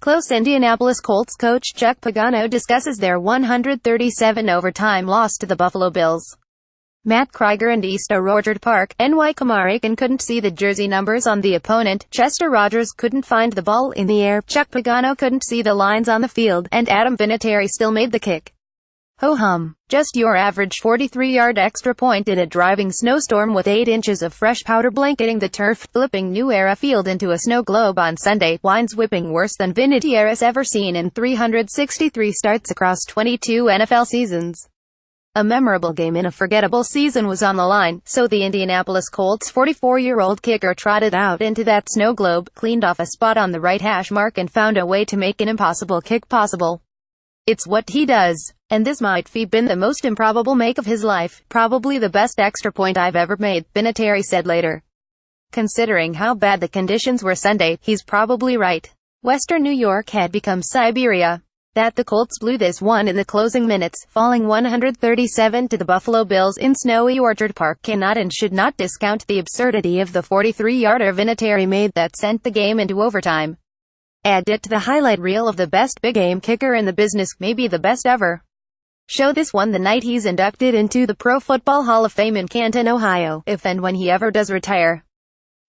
Close. Indianapolis Colts coach Chuck Pagano discusses their 137 overtime loss to the Buffalo Bills. Matt Krieger and Easter Orchard Park, NY. Kamar Aiken couldn't see the jersey numbers on the opponent, Chester Rogers couldn't find the ball in the air, Chuck Pagano couldn't see the lines on the field, and Adam Vinatieri still made the kick. Ho-hum. Just your average 43-yard extra point in a driving snowstorm with 8 inches of fresh powder blanketing the turf, flipping New Era Field into a snow globe on Sunday, winds whipping worse than Vinatier's ever seen in 363 starts across 22 NFL seasons. A memorable game in a forgettable season was on the line, so the Indianapolis Colts' 44-year-old kicker trotted out into that snow globe, cleaned off a spot on the right hash mark and found a way to make an impossible kick possible. It's what he does. And this might have been the most improbable make of his life, probably the best extra point I've ever made, Vinatieri said later. Considering how bad the conditions were Sunday, he's probably right. Western New York had become Siberia. That the Colts blew this one in the closing minutes, falling 137 to the Buffalo Bills in snowy Orchard Park cannot and should not discount the absurdity of the 43-yarder Vinatieri made that sent the game into overtime. Add it to the highlight reel of the best big-game kicker in the business, maybe the best ever. Show this one the night he's inducted into the Pro Football Hall of Fame in Canton, Ohio, if and when he ever does retire.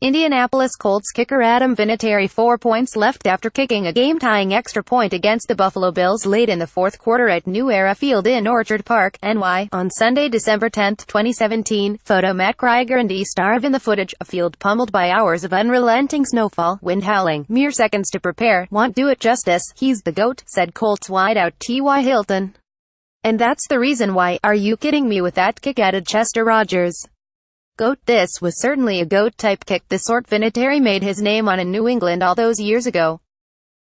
Indianapolis Colts kicker Adam Vinatieri 4 points left after kicking a game-tying extra point against the Buffalo Bills late in the fourth quarter at New Era Field in Orchard Park, NY, on Sunday, December 10, 2017. Photo Matt Krieger and Easter in the footage, a field pummeled by hours of unrelenting snowfall, wind howling, mere seconds to prepare, won't do it justice. He's the GOAT, said Colts wideout T.Y. Hilton. And that's the reason why. Are you kidding me with that kick, added Chester Rogers. GOAT. This was certainly a GOAT-type kick, the sort Vinatieri made his name on in New England all those years ago.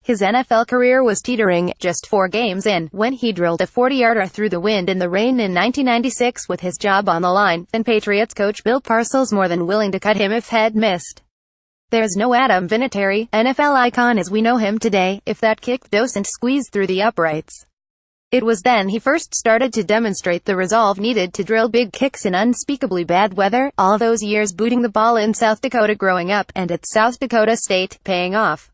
His NFL career was teetering, just 4 games in, when he drilled a 40-yarder through the wind and the rain in 1996 with his job on the line, then Patriots coach Bill Parcells more than willing to cut him if he'd missed. There's no Adam Vinatieri, NFL icon as we know him today, if that kick doesn't squeeze through the uprights. It was then he first started to demonstrate the resolve needed to drill big kicks in unspeakably bad weather, all those years booting the ball in South Dakota growing up, and at South Dakota State, paying off.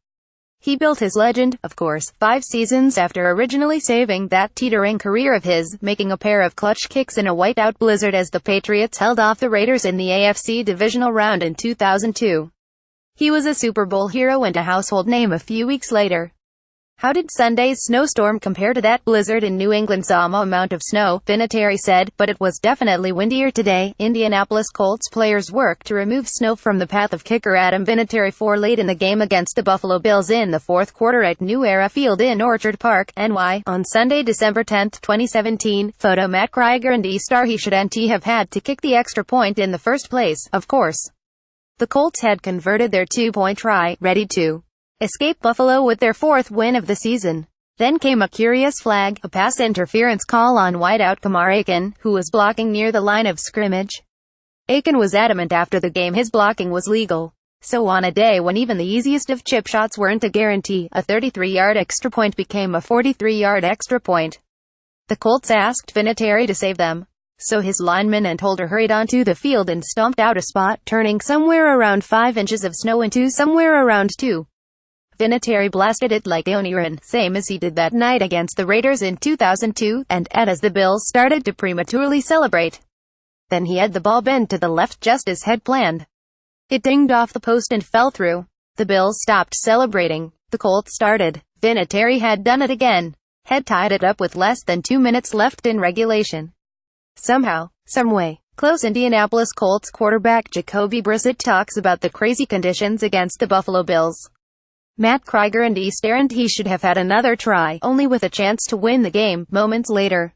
He built his legend, of course, 5 seasons after originally saving that teetering career of his, making a pair of clutch kicks in a whiteout blizzard as the Patriots held off the Raiders in the AFC divisional round in 2002. He was a Super Bowl hero and a household name a few weeks later. How did Sunday's snowstorm compare to that blizzard in New England? Some amount of snow, Vinatieri said, but it was definitely windier today. Indianapolis Colts players worked to remove snow from the path of kicker Adam Vinatieri 4 late in the game against the Buffalo Bills in the fourth quarter at New Era Field in Orchard Park, NY, on Sunday, December 10, 2017. Photo Matt Krieger and Easter. He shouldn't have had to kick the extra point in the first place, of course. The Colts had converted their 2-point try, ready to escape Buffalo with their 4th win of the season. Then came a curious flag, a pass interference call on wideout Kamar Aiken, who was blocking near the line of scrimmage. Aiken was adamant after the game his blocking was legal. So on a day when even the easiest of chip shots weren't a guarantee, a 33-yard extra point became a 43-yard extra point. The Colts asked Vinatieri to save them. So his lineman and holder hurried onto the field and stomped out a spot, turning somewhere around 5 inches of snow into somewhere around 2. Vinatieri blasted it like Onirin, same as he did that night against the Raiders in 2002, and as the Bills started to prematurely celebrate. Then he had the ball bent to the left just as had planned. It dinged off the post and fell through. The Bills stopped celebrating. The Colts started. Vinatieri had done it again. Had tied it up with less than 2 minutes left in regulation. Somehow, someway. Close. Indianapolis Colts quarterback Jacoby Brissett talks about the crazy conditions against the Buffalo Bills. Matt Krieger and Easter. And he should have had another try, only with a chance to win the game. Moments later,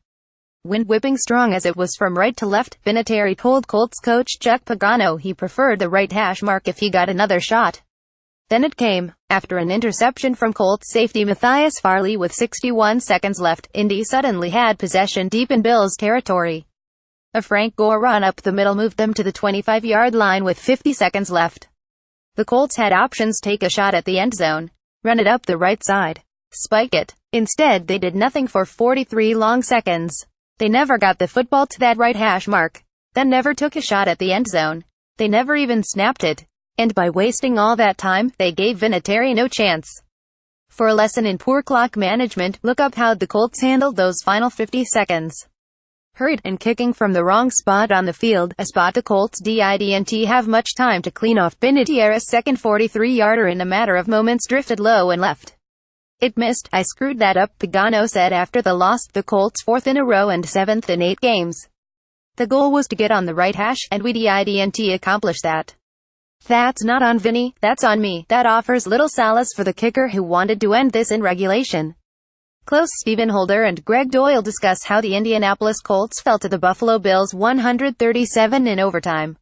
wind whipping strong as it was from right to left, Vinatieri told Colts coach Chuck Pagano he preferred the right hash mark if he got another shot. Then it came. After an interception from Colts safety Matthias Farley with 61 seconds left, Indy suddenly had possession deep in Bills territory. A Frank Gore run up the middle moved them to the 25-yard line with 50 seconds left. The Colts had options: take a shot at the end zone, run it up the right side, spike it. Instead they did nothing for 43 long seconds. They never got the football to that right hash mark, then never took a shot at the end zone. They never even snapped it. And by wasting all that time, they gave Vinatieri no chance. For a lesson in poor clock management, look up how the Colts handled those final 50 seconds. Hurried and kicking from the wrong spot on the field, a spot the Colts didn't have much time to clean off. Vinatieri's second 43-yarder in a matter of moments drifted low and left. It missed. "I screwed that up," Pagano said after the loss, the Colts' 4th in a row and 7th in 8 games. "The goal was to get on the right hash, and we didn't accomplish that. That's not on Vinny, that's on me." That offers little solace for the kicker who wanted to end this in regulation. Close Stephen Holder and Greg Doyle discuss how the Indianapolis Colts fell to the Buffalo Bills 137 in overtime.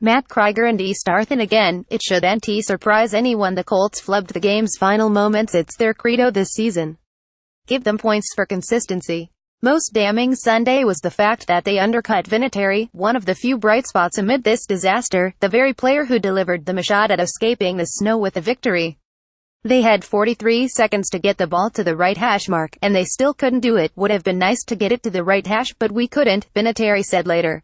Matt Krieger and East Arthan again. "It shouldn't surprise anyone the Colts flubbed the game's final moments. It's their credo this season. Give them points for consistency." Most damning Sunday was the fact that they undercut Vinatieri, one of the few bright spots amid this disaster, the very player who delivered them a shot at escaping the snow with a victory. "They had 43 seconds to get the ball to the right hash mark, and they still couldn't do it. Would have been nice to get it to the right hash, but we couldn't," Vinatieri said later.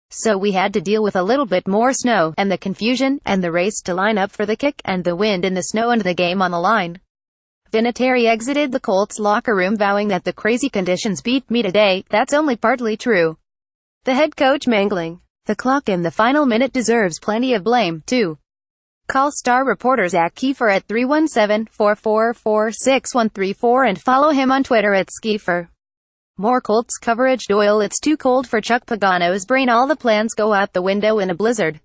"So we had to deal with a little bit more snow, and the confusion, and the race to line up for the kick, and the wind in the snow and the game on the line." Vinatieri exited the Colts locker room vowing that "the crazy conditions beat me today." That's only partly true. The head coach mangling the clock in the final minute deserves plenty of blame, too. Call Star reporter Zach Kiefer at 317-444-6134 and follow him on Twitter at Skiefer. More Colts coverage. Doyle: "It's too cold for Chuck Pagano's brain. All the plans go out the window in a blizzard."